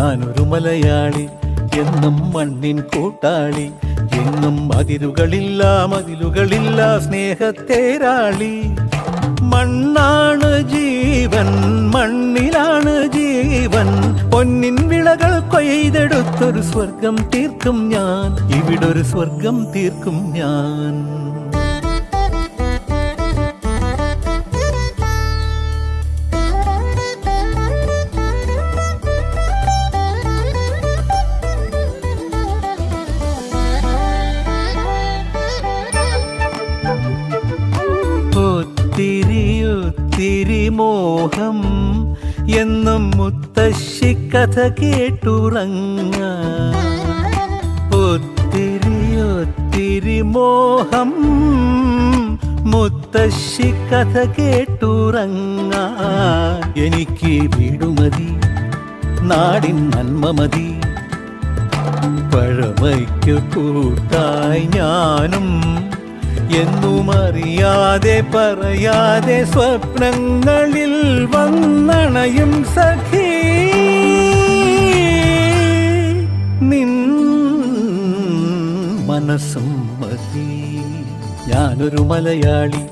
ഞാനൊരു മലയാളി, എന്നും മണ്ണിൻ കൂട്ടാളി, എങ്ങും മതിലുകളില്ല സ്നേഹത്തേരാളി. മണ്ണാണ് ജീവൻ, മണ്ണിലാണ് ജീവൻ, പൊന്നിൻ വിളകൾ കൊയ്തെടുത്തൊരു സ്വർഗം തീർക്കും ഞാൻ, ഇവിടൊരു സ്വർഗം തീർക്കും ഞാൻ. ഒത്തിരി മോഹം എന്നും മുത്തശ്ശി കഥ കേട്ടുറങ്ങ. ഒത്തിരി മോഹം മുത്തശ്ശി കഥ കേട്ടുറങ്ങ. എനിക്ക് വീടുമതി, നാടിൻ നന്മ മതി, പഴമയ്ക്കു കൂട്ടായി ഞാനും എന്നും അറിയാതെ പറയാതെ സ്വപ്നങ്ങളിൽ വന്നണയും സഖി. നിൻ മനസ്സും മതി. ഞാനൊരു മലയാളി,